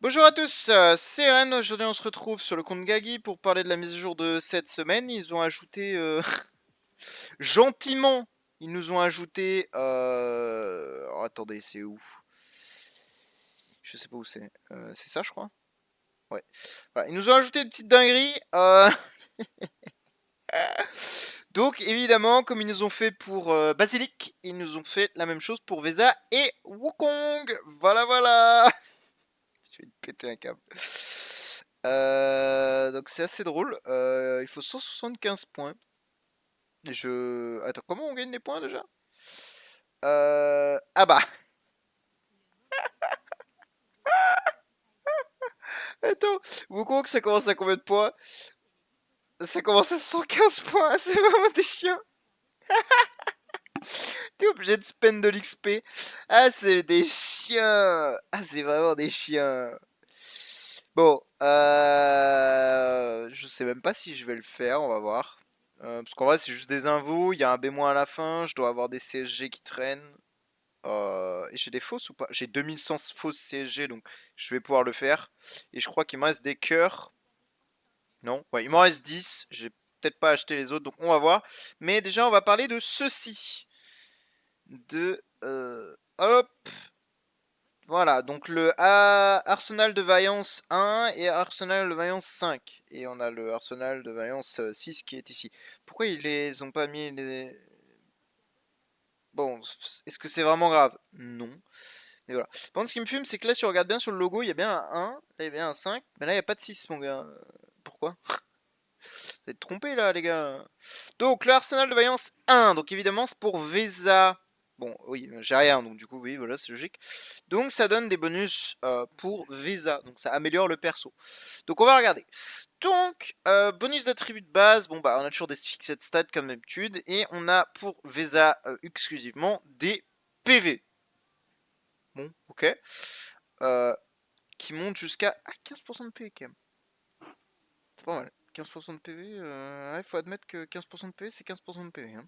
Bonjour à tous, c'est Ren. Aujourd'hui on se retrouve sur le compte Gagi pour parler de la mise à jour de cette semaine. Ils ont ajouté gentiment, ils nous ont ajouté oh, attendez, c'est où? Je sais pas où c'est. C'est ça je crois. Ouais. Voilà, ils nous ont ajouté une petite dinguerie. Donc évidemment, comme ils nous ont fait pour Basilic, ils nous ont fait la même chose pour Vesa et Wukong. Voilà voilà. Je vais te péter un câble. Donc c'est assez drôle. Il faut 175 points. Attends, comment on gagne les points déjà? Ah bah. Attends, Wukong ça commence à combien de points? Ça commence à 115 points. C'est vraiment des chiens. T'es obligé de spend de l'XP. Ah, c'est des chiens. Ah, c'est vraiment des chiens. Bon, je sais même pas si je vais le faire, on va voir. Parce qu'en vrai, c'est juste des invos, il y a un B- à la fin, je dois avoir des CSG qui traînent. Et j'ai des fausses ou pas? J'ai 2100 fausses CSG, donc je vais pouvoir le faire. Et je crois qu'il me reste des cœurs. Non, ouais, il m'en reste 10. J'ai peut-être pas acheté les autres, donc on va voir. Mais déjà, on va parler de ceci. Hop. Voilà, donc le Arsenal de Vaillance 1 et Arsenal de Vaillance 5. Et on a le Arsenal de Vaillance 6 qui est ici. Pourquoi ils les ont pas mis les... Bon, est-ce que c'est vraiment grave? Non. Mais voilà. Par contre, ce qui me fume, c'est que là, si on regarde bien sur le logo, il y a bien un 1, là, il y a bien un 5, mais là, il n'y a pas de 6, mon gars. Pourquoi? Vous êtes trompés, là, les gars. Donc, le Arsenal de Vaillance 1. Donc, évidemment, c'est pour Vesa. Bon, oui, j'ai rien, donc du coup, oui, voilà, c'est logique. Donc, ça donne des bonus pour Vesa. Donc, ça améliore le perso. Donc, on va regarder. Donc, bonus d'attribut de base. Bon, bah, on a toujours des fixed stats comme d'habitude. Et on a pour Vesa exclusivement des PV. Bon, ok. Euh, qui monte jusqu'à 15% de PV quand même. C'est pas mal. 15% de PV, il faut admettre que 15% de PV, c'est 15% de PV. Hein.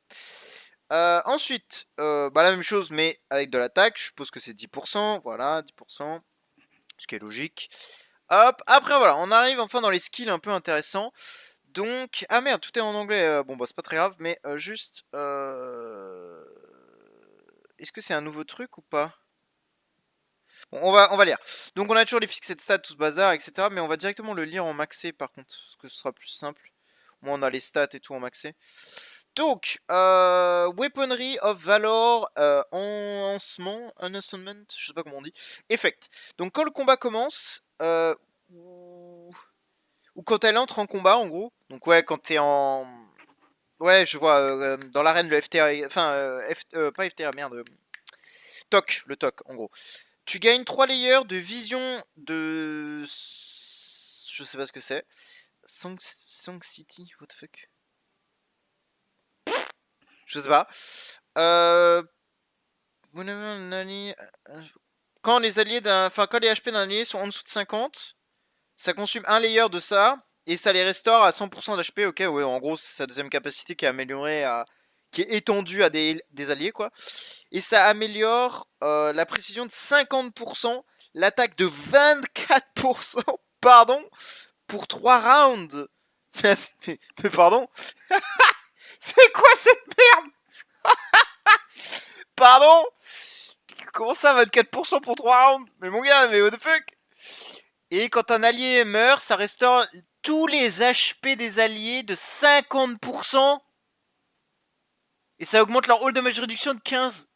Ensuite, bah, la même chose, mais avec de l'attaque. Je suppose que c'est 10%. Voilà, 10%. Ce qui est logique. Hop, après voilà, on arrive enfin dans les skills un peu intéressants. Donc, ah merde, tout est en anglais. Bon, bah, c'est pas très grave, mais juste. Est-ce que c'est un nouveau truc ou pas? Bon, on va lire. Donc on a toujours les fixed stats, tout ce bazar, etc. Mais on va directement le lire en maxé par contre, parce que ce sera plus simple. Moi on a les stats et tout en maxé. Donc, Weaponry of Valor, Enhancement, je sais pas comment on dit, Effect. Donc quand le combat commence, ou quand elle entre en combat en gros, donc ouais, quand t'es en... Ouais, je vois, dans l'arène le FTR, enfin, pas FTR, merde, TOC, le TOC en gros. Tu gagnes 3 layers de vision de... Je sais pas ce que c'est. Song City, what the fuck? Je sais pas. Euh... Quand les alliés Enfin, quand les HP d'un allié sont en dessous de 50, ça consomme un layer de ça, et ça les restaure à 100% d'HP, ok, ouais, en gros, c'est sa deuxième capacité qui est améliorée à... qui est étendue à des alliés, quoi. Et ça améliore la précision de 50%, l'attaque de 24%, pardon, pour 3 rounds. Mais pardon. C'est quoi cette merde? Pardon. Comment ça 24% pour 3 rounds? Mais mon gars, mais what the fuck? Et quand un allié meurt, ça restaure tous les HP des alliés de 50%. Et ça augmente leur all damage réduction de 15.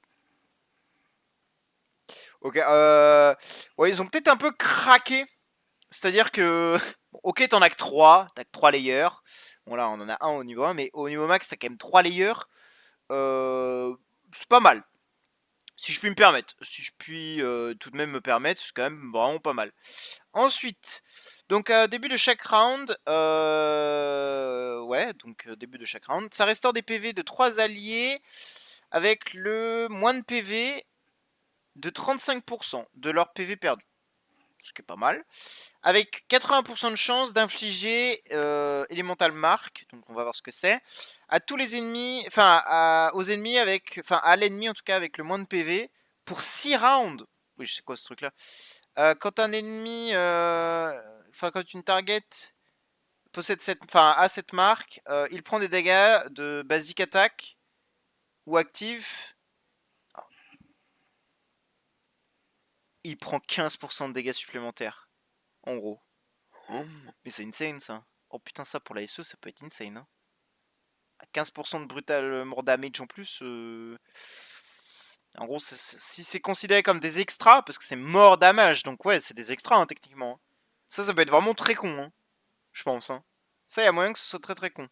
Ok, ouais, ils ont peut-être un peu craqué. C'est-à-dire que, ok, t'en as que 3, t'as que 3 layers. Bon, là, on en a un au niveau 1, mais au niveau max, t'as quand même 3 layers. C'est pas mal. Si je puis me permettre. Si je puis tout de même me permettre, c'est quand même vraiment pas mal. Ensuite, donc début de chaque round, ouais, donc début de chaque round, ça restaure des PV de 3 alliés avec le moins de PV de 35% de leur PV perdu. Ce qui est pas mal. Avec 80% de chance d'infliger Elemental Mark, donc on va voir ce que c'est, à tous les ennemis, enfin aux ennemis avec, enfin à l'ennemi en tout cas avec le moins de PV, pour 6 rounds. Oui, je sais quoi ce truc là. Quand un ennemi, enfin quand une target possède cette, enfin a cette marque, il prend des dégâts de basic attack ou active. Il prend 15% de dégâts supplémentaires, en gros. Oh, mais c'est insane ça. Oh putain, ça pour la SE, ça peut être insane. Hein. 15% de brutal more damage en plus. En gros, si c'est considéré comme des extras, parce que c'est mort damage, donc ouais, c'est des extras hein, techniquement. Hein. Ça peut être vraiment très con, hein, je pense. Hein. Ça, il y a moyen que ce soit très très con.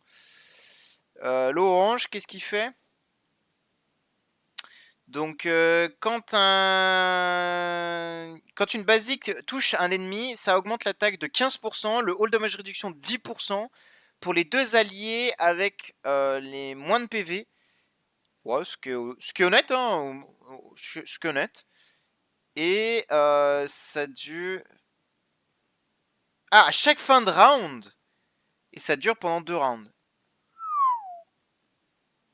L'eau orange, qu'est-ce qu'il fait? Donc, quand une basique touche un ennemi, ça augmente l'attaque de 15%, le all damage réduction de 10% pour les deux alliés avec les moins de PV. Ouais, ce qui est honnête, hein, ce qui est honnête. Et ça dure... Ah, à chaque fin de round. Et ça dure pendant 2 rounds.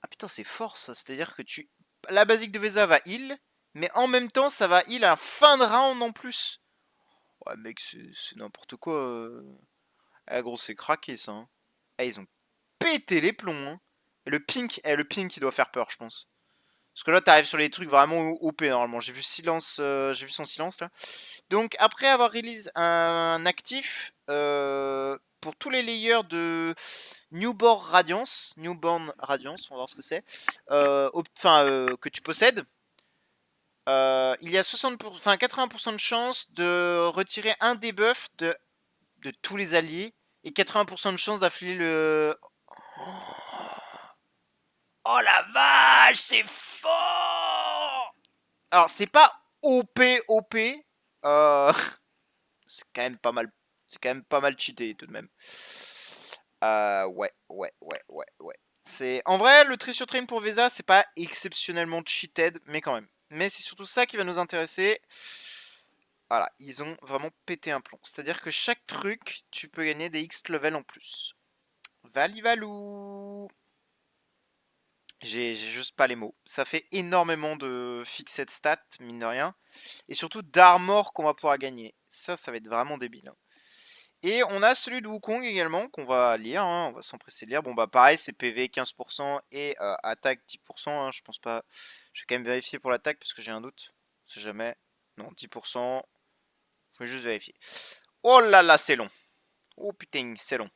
Ah putain, c'est fort ça. C'est-à-dire que la basique de Vesa va heal, mais en même temps, ça va heal à la fin de round en plus. Ouais, mec, c'est n'importe quoi. Ah, gros, c'est craqué ça. Hein. Ah, ils ont pété les plombs. Hein. Et le pink, il doit faire peur, je pense. Parce que là, t'arrives sur les trucs vraiment OP normalement. J'ai vu j'ai vu son silence là. Donc après avoir release un actif pour tous les layers de Newborn Radiance, on va voir ce que c'est, que tu possèdes, il y a 80% de chance de retirer un debuff de tous les alliés et 80% de chance d'affler le... Oh la vache, c'est fort. Alors c'est pas OP, c'est quand même pas mal. C'est quand même pas mal cheaté tout de même. Ouais. C'est en vrai le trait sur train pour Vesa, c'est pas exceptionnellement cheated, mais quand même. Mais c'est surtout ça qui va nous intéresser. Voilà, ils ont vraiment pété un plomb. C'est-à-dire que chaque truc, tu peux gagner des X level en plus. Valivalou. J'ai juste pas les mots. Ça fait énormément de fixed stats, mine de rien. Et surtout d'armor qu'on va pouvoir gagner. Ça va être vraiment débile. Hein. Et on a celui de Wukong également qu'on va lire, hein, on va s'empresser de lire. Bon bah pareil, c'est PV 15% et attaque 10%. Hein, je pense pas. Je vais quand même vérifier pour l'attaque parce que j'ai un doute. Si jamais. Non, 10%. Je vais juste vérifier. Oh là là, c'est long. Oh putain, c'est long.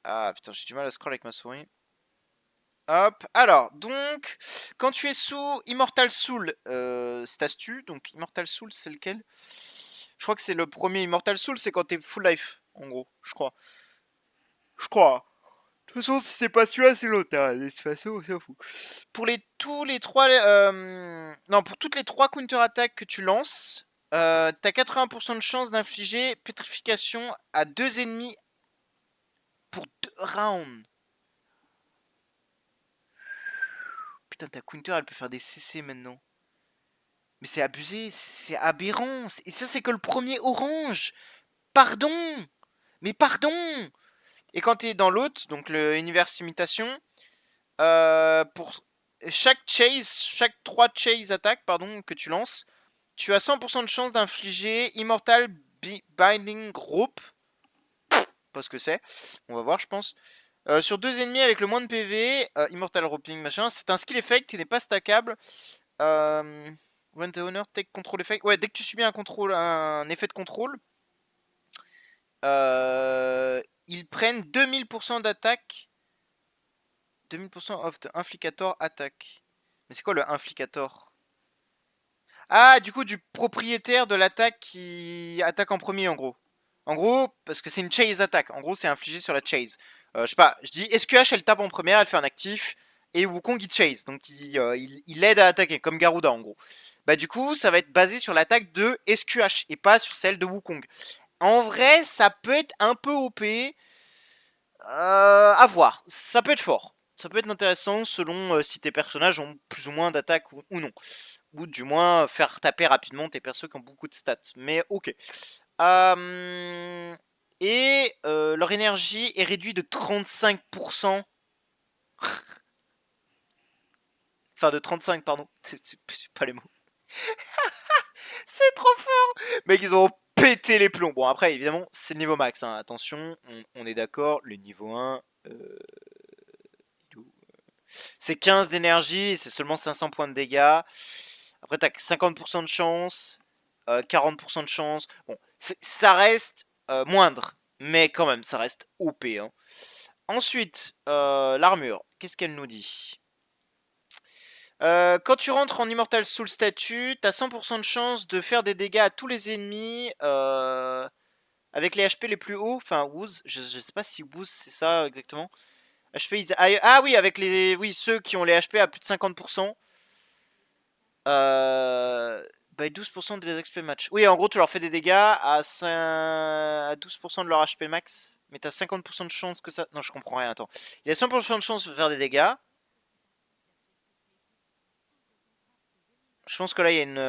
Ah putain, j'ai du mal à scroll avec ma souris. Hop, alors, donc, quand tu es sous Immortal Soul, cette astuce, donc Immortal Soul, c'est lequel? Je crois que c'est le premier Immortal Soul, c'est quand t'es full life, en gros, je crois. Je crois. De toute façon, si c'est pas celui-là, c'est l'autre. Hein. De toute façon, on s'en fout. Tous les trois, non, pour toutes les trois counter-attaques que tu lances, t'as 80% de chance d'infliger pétrification à deux ennemis pour 2 rounds. Putain, ta counter, elle peut faire des CC maintenant. Mais c'est abusé, c'est aberrant. Et ça, c'est que le premier orange. Pardon. Mais pardon. Et quand t'es dans l'autre, donc le univers imitation, pour chaque 3 chase attaques pardon, que tu lances, tu as 100% de chance d'infliger Immortal Binding Rope. Pas ce que c'est. On va voir, je pense. Sur deux ennemis avec le moins de PV, Immortal Roping, machin. C'est un skill effect qui n'est pas stackable. When the owner take control effect. Ouais, dès que tu subis un effet de contrôle, ils prennent 2000% d'attaque. 2000% of the inflicator attack. Mais c'est quoi le inflicator? Ah, du coup, du propriétaire de l'attaque qui attaque en premier, en gros. En gros, parce que c'est une chase attack. En gros, c'est infligé sur la chase. Je sais pas, je dis SQH, elle tape en première, elle fait un actif. Et Wukong, il chase. Donc, il aide à attaquer, comme Garuda, en gros. Bah, du coup, ça va être basé sur l'attaque de SQH et pas sur celle de Wukong. En vrai, ça peut être un peu OP. À voir. Ça peut être fort. Ça peut être intéressant selon si tes personnages ont plus ou moins d'attaque ou non. Ou du moins faire taper rapidement tes persos qui ont beaucoup de stats. Mais ok. Et leur énergie est réduite de 35%. Enfin de 35, pardon. C'est pas les mots. C'est trop fort. Mec, ils ont pété les plombs. Bon, après, évidemment, c'est le niveau max. Hein. Attention, on est d'accord. Le niveau 1, c'est 15 d'énergie et c'est seulement 500 points de dégâts. Après, t'as 50% de chance, 40% de chance. Bon, ça reste moindre, mais quand même, ça reste OP. Hein. Ensuite, l'armure. Qu'est-ce qu'elle nous dit? Quand tu rentres en Immortal Soul statut, t'as 100% de chance de faire des dégâts à tous les ennemis avec les HP les plus hauts. Enfin, Woos, je sais pas si Woos c'est ça exactement. HP, ah oui, avec les, oui, ceux qui ont les HP à plus de 50%. By 12% des XP match. Oui, en gros, tu leur fais des dégâts à 12% de leur HP max. Mais t'as 50% de chance que ça. Non, je comprends rien, attends. Il y a 100% de chance de faire des dégâts. Je pense que là, il y a une.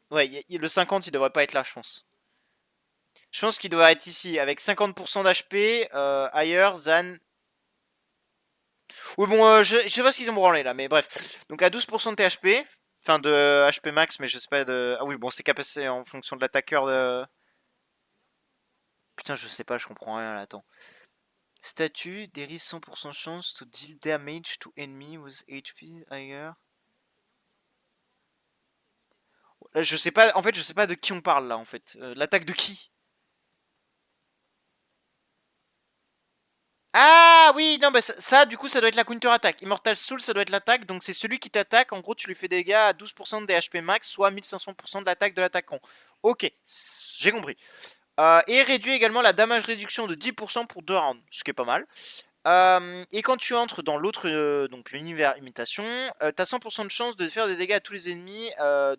Ouais, le 50, il devrait pas être là, je pense. Je pense qu'il doit être ici, avec 50% d'HP, ailleurs, than. Oui, bon, je sais pas s'ils ont branlé là, mais bref. Donc à 12% de THP, enfin de HP max, mais je sais pas de. Ah oui, bon, c'est capacité en fonction de l'attaqueur de. Putain, je sais pas, je comprends rien là, attends. Statut, there is 100% chance to deal damage to enemy with HP higher. Là, je sais pas, en fait, je sais pas de qui on parle là, en fait. L'attaque de qui? Ah oui, non, bah ça, du coup, ça doit être la counter-attaque. Immortal Soul, ça doit être l'attaque, donc c'est celui qui t'attaque. En gros, tu lui fais des dégâts à 12% de HP max, soit 1500% de l'attaque de l'attaquant. Ok, j'ai compris. Et réduit également la damage réduction de 10% pour 2 rounds, ce qui est pas mal. Et quand tu entres dans l'autre, donc l'univers imitation, t'as 100% de chance de faire des dégâts à tous les ennemis,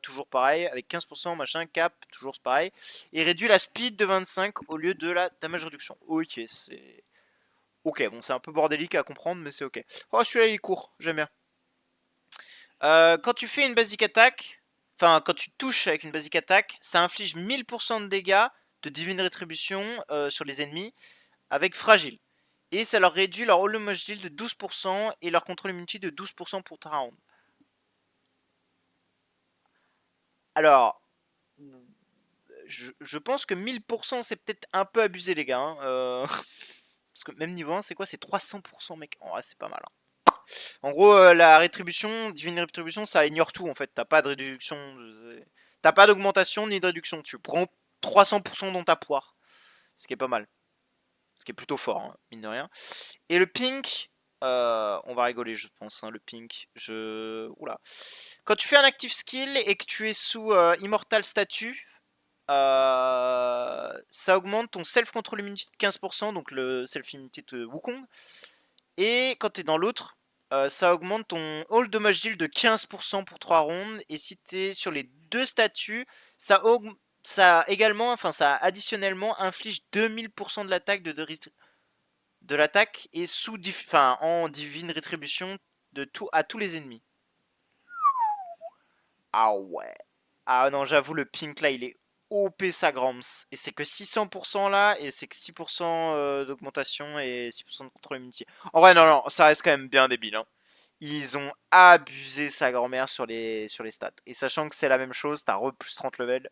toujours pareil, avec 15% machin, cap, toujours pareil. Et réduit la speed de 25 au lieu de la damage réduction. Ok, c'est... Ok, bon, c'est un peu bordélique à comprendre, mais c'est ok. Oh, celui-là, il est court, j'aime bien. Quand tu fais une basic attack, enfin, quand tu touches avec une basic attack, ça inflige 1000% de dégâts de Divine Rétribution sur les ennemis avec fragile. Et ça leur réduit leur all damage deal de 12% et leur contrôle immunity de 12% pour ta round. Alors, je pense que 1000% c'est peut-être un peu abusé, les gars. Hein. Parce que même niveau 1, c'est quoi? C'est 300%, mec. Oh, c'est pas mal. Hein. En gros, la rétribution, Divine Rétribution, ça ignore tout en fait. T'as pas de réduction. T'as pas d'augmentation ni de réduction. Tu prends 300% dans ta poire. Ce qui est pas mal. Ce qui est plutôt fort, hein, mine de rien. Et le pink, on va rigoler, je pense. Hein, le pink, oula. Quand tu fais un active skill et que tu es sous Immortal Statue, ça augmente ton self-control immunity de 15%, donc le self-immunity de Wukong. Et quand tu es dans l'autre, ça augmente ton all damage deal de 15% pour 3 rondes. Et si tu es sur les deux statuts, ça également, enfin ça additionnellement inflige 2000% de l'attaque de l'attaque et en divine rétribution à tous les ennemis. Ah ouais. Ah non, j'avoue, le pink là, il est OP sa grams. Et c'est que 600% là, et c'est que 6% d'augmentation et 6% de contrôle immunité. En vrai, non, non, ça reste quand même bien débile. Hein. Ils ont abusé sa grand-mère sur les stats. Et sachant que c'est la même chose, t'as plus 30 levels.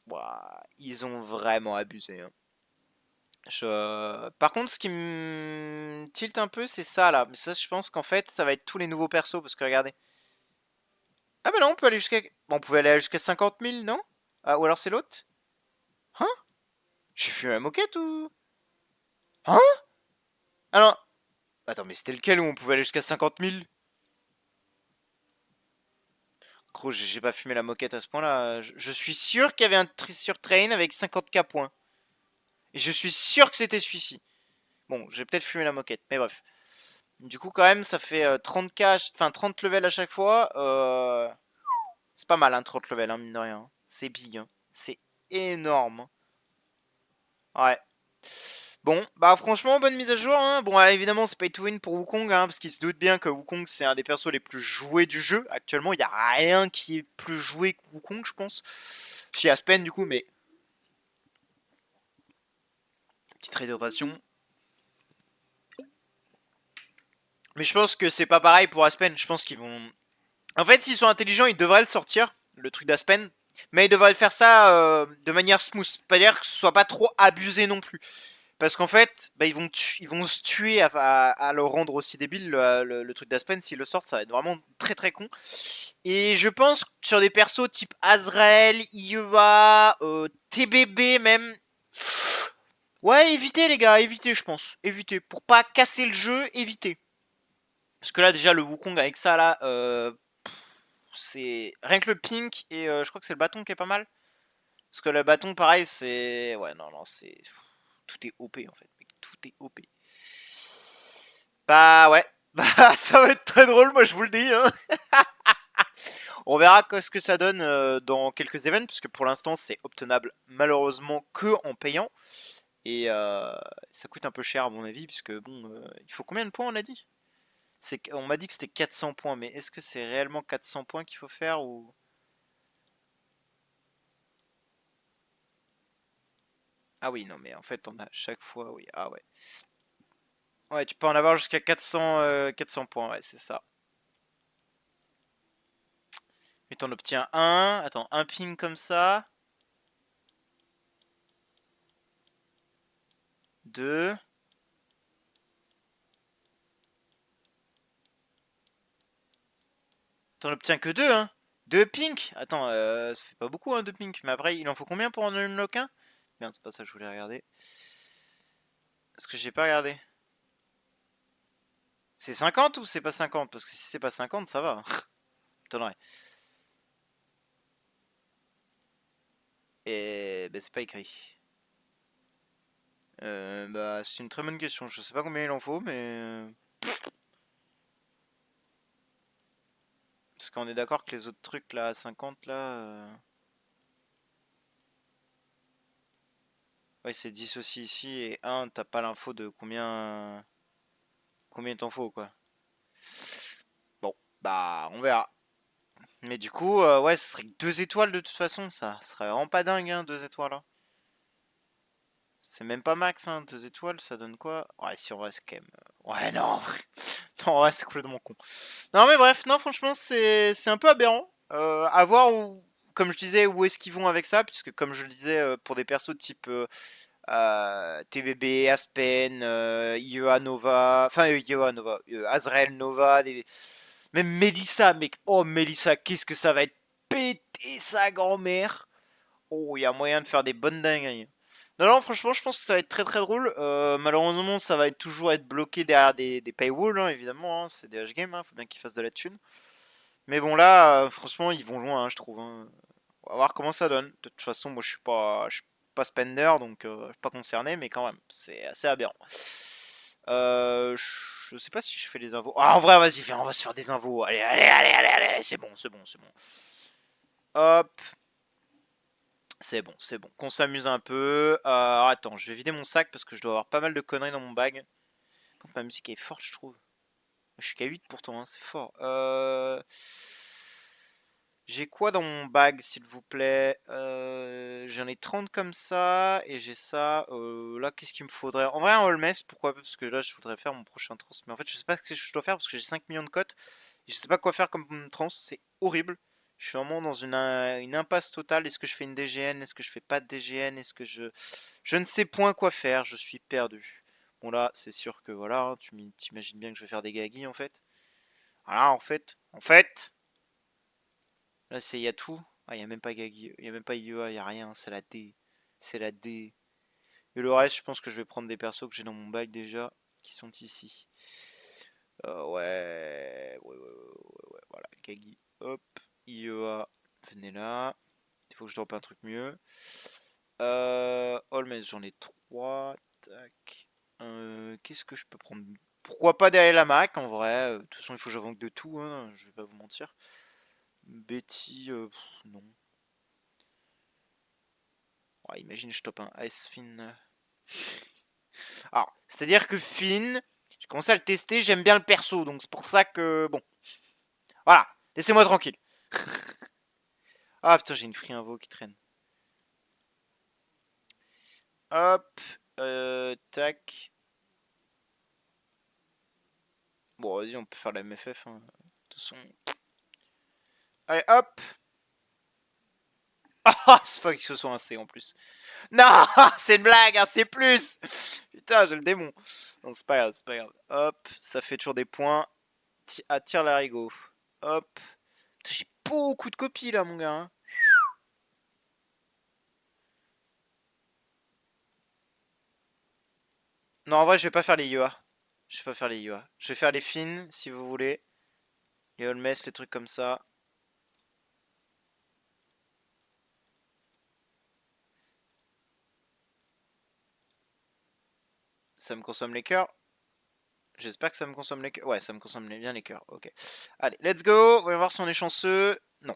Ouah, ils ont vraiment abusé. Hein. Par contre, ce qui me tilt un peu, c'est ça là. Mais ça, je pense qu'en fait, ça va être tous les nouveaux persos. Parce que regardez. Ah bah non, on peut aller jusqu'à. Bon, on pouvait aller jusqu'à 50 000, non? Ah, ou alors c'est l'autre? Hein? J'ai fait la moquette ou. Hein? Alors. Attends, mais c'était lequel où on pouvait aller jusqu'à 50 000? Gros, j'ai pas fumé la moquette à ce point-là. Je suis sûr qu'il y avait un sur train avec 50K points. Et je suis sûr que c'était celui-ci. Bon, j'ai peut-être fumé la moquette, mais bref. Du coup, quand même, ça fait 30K, enfin 30 levels à chaque fois. C'est pas mal, hein, 30 levels, hein, mine de rien. C'est big, hein. C'est énorme. Ouais. Bon, bah franchement, bonne mise à jour. Hein. Bon, évidemment, c'est pay to win pour Wukong, hein, parce qu'il se doute bien que Wukong, c'est un des persos les plus joués du jeu. Actuellement, il n'y a rien qui est plus joué que Wukong, je pense. Si Aspen, du coup, mais... Petite réhydratation. Mais je pense que c'est pas pareil pour Aspen. Je pense qu'ils vont... En fait, s'ils sont intelligents, ils devraient le sortir. le truc d'Aspen. Mais ils devraient faire ça de manière smooth. C'est-à-dire que ce soit pas trop abusé non plus. Parce qu'en fait, bah, ils vont se tuer à le rendre aussi débile, le truc d'Aspen. S'ils le sortent, ça va être vraiment très très con. Et je pense que sur des persos type Azrael, IEA, TBB même. Ouais, évitez les gars, évitez je pense. Évitez. Pour pas casser le jeu, évitez. Parce que là déjà le Wukong avec ça là, c'est rien que le pink et je crois que c'est le bâton qui est pas mal. Parce que le bâton pareil c'est... Ouais non non c'est... Tout est OP en fait. Tout est OP. Bah ouais. Bah ça va être très drôle moi je vous le dis. Hein. On verra ce que ça donne dans quelques événements. Parce que pour l'instant c'est obtenable malheureusement que en payant. Et ça coûte un peu cher à mon avis. Puisque bon... il faut combien de points on a dit? On m'a dit que c'était 400 points, mais est-ce que c'est réellement 400 points qu'il faut faire ou... Ah oui, non, mais en fait, on a chaque fois, oui, ah ouais. Ouais, tu peux en avoir jusqu'à 400, 400 points, ouais, c'est ça. Mais t'en obtiens un, attends, un ping comme ça. Deux. T'en obtiens que deux, hein. Deux pink. Attends, ça fait pas beaucoup, hein, deux pink. Mais après, il en faut combien pour en unlock un? Merde, c'est pas ça que je voulais regarder. Est-ce que j'ai pas regardé? C'est 50 ou c'est pas 50? Parce que si c'est pas 50, ça va. T'en et ben c'est pas écrit. Bah c'est une très bonne question. Je sais pas combien il en faut, mais parce qu'on est d'accord que les autres trucs là à 50 là, ouais c'est 10 aussi ici et un t'as pas l'info de combien il t'en faut quoi. Bon bah on verra. Mais du coup ouais ce serait que 2 étoiles de toute façon ça serait vraiment pas dingue hein 2 étoiles hein. C'est même pas max hein 2 étoiles ça donne quoi? Ouais si on reste quand même. Ouais non en vrai. Non ouais c'est complètement con. Non mais bref, non franchement c'est un peu aberrant. À voir où, comme je disais, où est-ce qu'ils vont avec ça, puisque comme je le disais, pour des persos de type TBB, Aspen, IEA Nova, enfin IEA Nova, Azrael Nova, même Melissa, mec, oh Melissa, qu'est-ce que ça va être pété sa grand-mère. Oh, il y a moyen de faire des bonnes dingueries. Non, non, franchement, je pense que ça va être très très drôle. Malheureusement, ça va être toujours être bloqué derrière des paywalls, hein, évidemment. Hein, c'est des H-Games, hein, faut bien qu'ils fassent de la thune. Mais bon, là, franchement, ils vont loin, hein, je trouve. Hein. On va voir comment ça donne. De toute façon, moi, je suis pas spender, donc je suis pas concerné, mais quand même, c'est assez aberrant. Je sais pas si je fais les infos. Ah, en vrai, vas-y, on va se faire des infos. Allez, allez, allez, allez, allez, c'est bon, c'est bon, c'est bon. Hop, c'est bon, c'est bon. Qu'on s'amuse un peu. Attends, je vais vider mon sac parce que je dois avoir pas mal de conneries dans mon bag. Ma musique est forte, je trouve. Je suis qu'à 8 pourtant, hein, c'est fort. J'ai quoi dans mon bag, s'il vous plaît? J'en ai 30 comme ça, et j'ai ça. Là, qu'est-ce qu'il me faudrait? En vrai, un Holmes, pourquoi pas? Parce que là, je voudrais faire mon prochain trans. Mais en fait, je sais pas ce que je dois faire parce que j'ai 5 millions de cotes. Je sais pas quoi faire comme trans, c'est horrible. Je suis vraiment dans une impasse totale. Est-ce que je fais une DGN? Est-ce que je fais pas de DGN? Est-ce que je... Je ne sais point quoi faire, je suis perdu. Bon là, c'est sûr que voilà, hein, tu t'imagines bien que je vais faire des gaguilles en fait. Voilà, en fait, là c'est y a tout. Ah, y a même pas Gagi, y a même pas IEA, y a rien, c'est la D. C'est la D. Et le reste, je pense que je vais prendre des persos que j'ai dans mon bac déjà, qui sont ici. Ouais, voilà, Gagi, hop, IEA, venez là. Il faut que je drop un truc mieux. Holmes, j'en ai 3. Tac. Qu'est-ce que je peux prendre? Pourquoi pas derrière la Mac en vrai? De toute façon, il faut que j'invente de tout, hein, je vais pas vous mentir. Betty, non. Oh, imagine, je top un S Finn. Alors, c'est-à-dire que Finn, j'ai commencé à le tester, j'aime bien le perso, donc c'est pour ça que. Bon. Voilà, laissez-moi tranquille. Ah putain, j'ai une free invo qui traîne. Hop, tac. Bon, vas-y, on peut faire la MFF. Hein. De toute façon. Allez, hop. Ah, c'est pas que ce soit un C en plus. Non, c'est une blague, un C+. Putain, j'ai le démon. Non, c'est pas grave, c'est pas grave. Hop, ça fait toujours des points. Attire l'arigot. Hop. J'ai beaucoup de copies là, mon gars. Hein. Non, en vrai, je vais pas faire les IEA. Je vais pas faire les IEA. Je vais faire les fines, si vous voulez. Les Holmes, les trucs comme ça. Ça me consomme les cœurs. J'espère que ça me consomme les cœurs. Ouais, ça me consomme bien les cœurs. Ok. Allez, let's go. On va voir si on est chanceux. Non.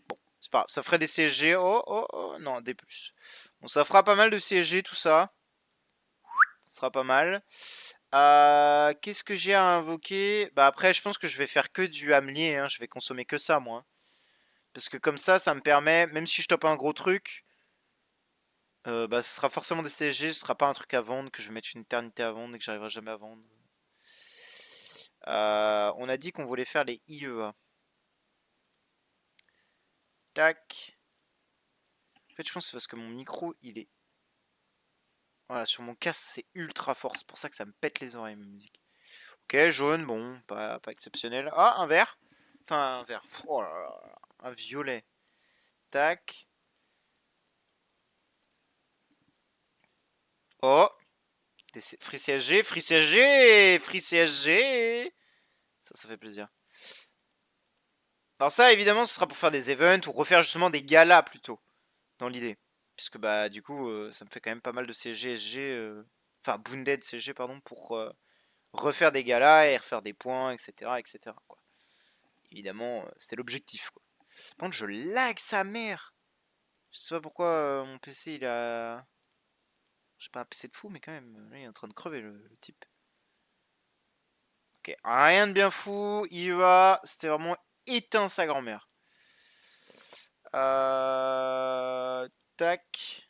Bon, c'est pas grave. Ça ferait des CSG. Oh, oh, oh. Non, des plus. Bon, ça fera pas mal de CSG, tout ça. Ça sera pas mal. Qu'est-ce que j'ai à invoquer? Bah après, je pense que je vais faire que du Hamlier. Hein. Je vais consommer que ça, moi. Parce que comme ça me permet, même si je tope un gros truc, bah ce sera forcément des CSG, ce sera pas un truc à vendre, que je vais mettre une éternité à vendre et que j'arriverai jamais à vendre. On a dit qu'on voulait faire les IEA. Tac. En fait, je pense que c'est parce que mon micro, il est... Voilà, sur mon casque, c'est ultra fort. C'est pour ça que ça me pète les oreilles, ma musique. Ok, jaune, bon, pas exceptionnel. Ah, un vert. Enfin, un vert. Oh là là, un violet. Tac. Oh. Free CSG, Free CSG, Free CSG. Ça fait plaisir. Alors ça, évidemment, ce sera pour faire des events ou refaire justement des galas plutôt, dans l'idée. Puisque bah du coup, ça me fait quand même pas mal de CG, SG, enfin Bounded CG pardon, pour refaire des galas et refaire des points, etc. etc. quoi. Évidemment, c'est l'objectif. Quoi. Par contre, je lag sa mère. Je sais pas pourquoi mon PC il a... J'ai pas un PC de fou, mais quand même, là, il est en train de crever le type. Ok, rien de bien fou, il va, c'était vraiment éteint sa grand-mère. Tac.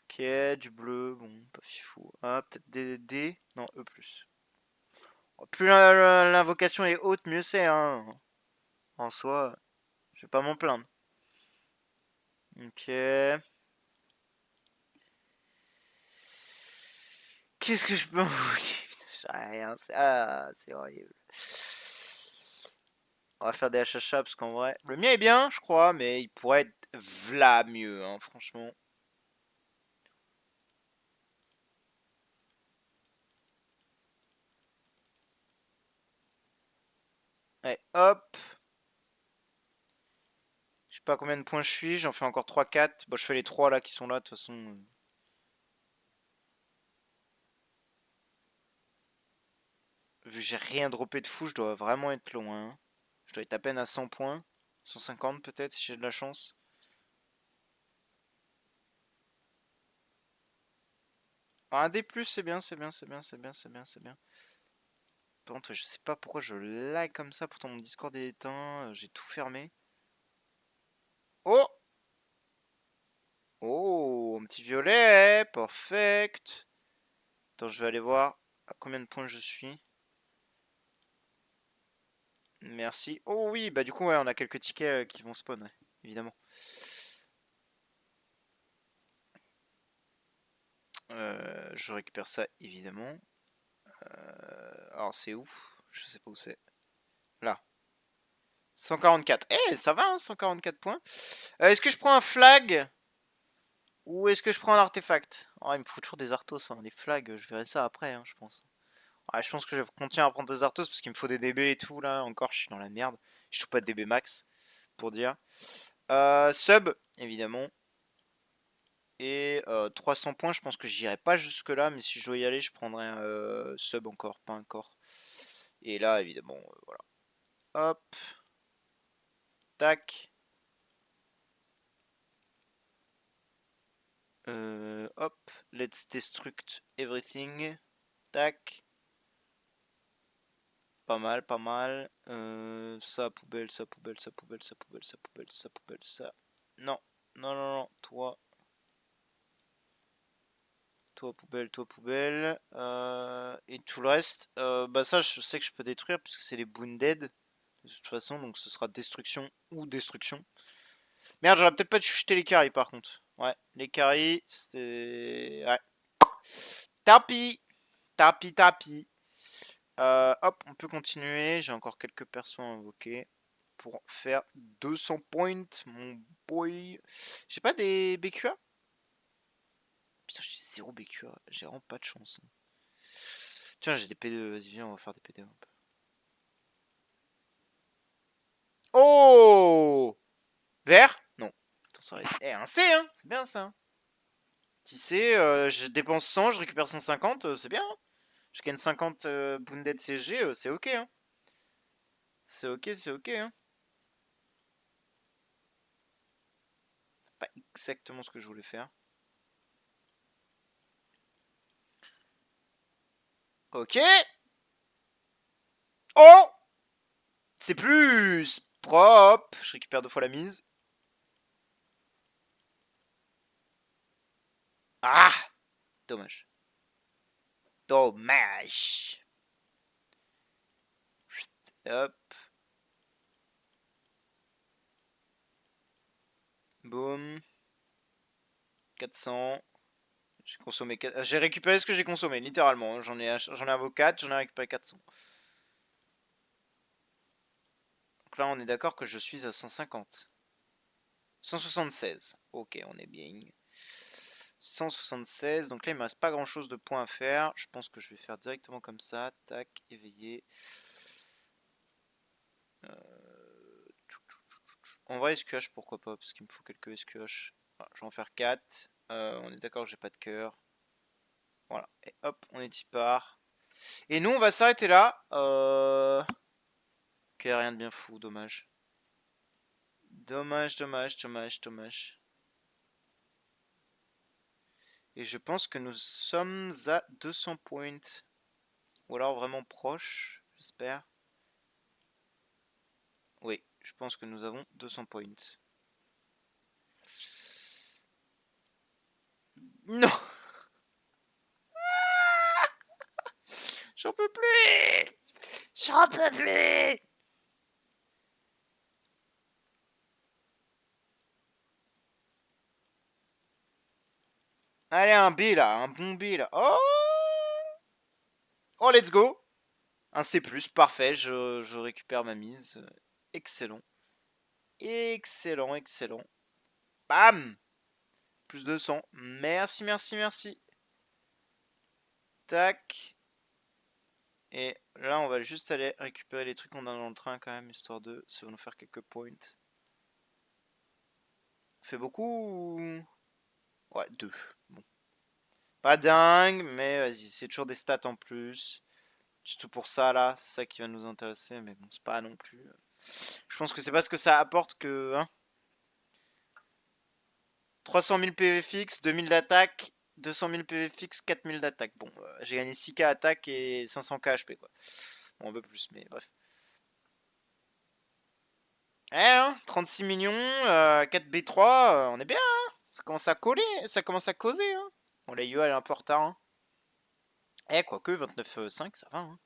Ok, du bleu, bon, pas fifou. Ah, peut-être des D. Non, E+. Plus l'invocation est haute, mieux c'est, hein. En soi, je vais pas m'en plaindre. Ok. Qu'est-ce que je peux envoyer? Putain, j'ai rien, c'est horrible. On va faire des HHA parce qu'en vrai, le mien est bien, je crois, mais il pourrait être v'là mieux, hein, franchement. Allez, hop. Je sais pas combien de points je suis, j'en fais encore 3-4. Bon, je fais les 3 là qui sont là, de toute façon. Vu que j'ai rien droppé de fou, je dois vraiment être loin. Hein. Je dois être à peine à 100 points. 150 peut-être si j'ai de la chance. Ah, un D+, c'est bien, c'est bien, c'est bien, c'est bien, c'est bien, c'est bien. Par contre, je sais pas pourquoi je lag comme ça, pourtant mon Discord est éteint, j'ai tout fermé. Oh! Oh, un petit violet, perfect. Attends, je vais aller voir à combien de points je suis. Merci. Oh oui, bah du coup, ouais, on a quelques tickets qui vont spawn, ouais, évidemment. Je récupère ça, évidemment. Alors, c'est où? Je sais pas où c'est. Là. 144. Eh, ça va, hein, 144 points. Est-ce que je prends un flag ou est-ce que je prends un artefact? Oh, il me faut toujours des arthos. Hein. Les flags, je verrai ça après, hein, je pense. Ouais, je pense que je continue à prendre des arthos parce qu'il me faut des DB et tout là. Encore, je suis dans la merde. Je trouve pas de DB max pour dire. Sub, évidemment. Et 300 points, je pense que j'irai pas jusque là. Mais si je dois y aller, je prendrai un sub encore, pas un corps. Et là, évidemment, voilà. Hop. Tac. Hop. Let's destruct everything. Tac. Pas mal, pas mal. Ça, poubelle, ça, poubelle, ça, poubelle, ça, poubelle, ça, poubelle, ça, poubelle, ça. Non, non, non, non. Toi, Toi poubelle. Et tout le reste, bah ça je sais que je peux détruire puisque c'est les Wounded. De toute façon, donc ce sera destruction ou destruction. Merde, j'aurais peut-être pas dû jeter les carrés par contre. Ouais, les carrés, c'était... Ouais. Tapis. Tapis. Hop, on peut continuer. J'ai encore quelques persos à invoquer pour faire 200 points, mon boy. J'ai pas des BQA? Putain, j'ai 0 BQA. J'ai vraiment pas de chance. Tiens, j'ai des P2. Vas-y, viens, on va faire des P2 un peu. Oh! Vert? Non. Attends, ça aurait été... Eh, un C, hein? C'est bien ça. Petit C, je dépense 100, je récupère 150, c'est bien. Hein, je gagne 50 Bounded CG, c'est ok. Hein. C'est ok. Hein. C'est pas exactement ce que je voulais faire. Ok. Oh! C'est plus propre. Je récupère 2 fois la mise. Ah! Dommage. Dommage. Hop. Boum. 400. J'ai consommé... J'ai récupéré ce que j'ai consommé, littéralement. J'en ai invoqué 4, j'en ai récupéré 400. Donc là, on est d'accord que je suis à 150. 176. Ok, on est bien. 176. Donc là, il me reste pas grand chose de points à faire. Je pense que je vais faire directement comme ça. Tac, éveiller. En vrai, SQH, pourquoi pas? Parce qu'il me faut quelques SQH. Voilà, je vais en faire 4. On est d'accord que j'ai pas de cœur. Voilà. Et hop, on est y part. Et nous, on va s'arrêter là. Ok, rien de bien fou, dommage. Dommage. Et je pense que nous sommes à 200 points. Ou alors vraiment proche, j'espère. Oui, je pense que nous avons 200 points. Non. J'en peux plus. J'en peux plus. Allez, un B là, un bon B là. Oh, oh, let's go. Un C+, parfait, je récupère ma mise. Excellent. Excellent. Bam. Plus 200. Merci. Tac. Et là, on va juste aller récupérer les trucs qu'on a dans le train quand même, histoire de... Ça va nous faire quelques points. Fait beaucoup ou... Ouais, 2. Bon. Pas dingue, mais vas-y, c'est toujours des stats en plus. Surtout pour ça, là, c'est ça qui va nous intéresser, mais bon, c'est pas non plus... Je pense que c'est pas ce que ça apporte que... Hein, 300 000 PV fixe, 2000 d'attaque, 200 000 PV fixe, 4000 d'attaque. Bon, j'ai gagné 6k attaque et 500k HP, quoi. Bon, un peu plus, mais bref. Eh, hein, 36 millions, 4B3, on est bien, hein. Ça commence à coller, ça commence à causer, hein. Bon, la UE, elle est un peu en retard, hein. Eh, quoique, 29,5, ça va, hein.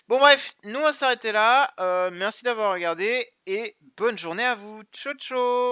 Bon, bref, nous, on va s'arrêter là. Merci d'avoir regardé et bonne journée à vous. Ciao, ciao.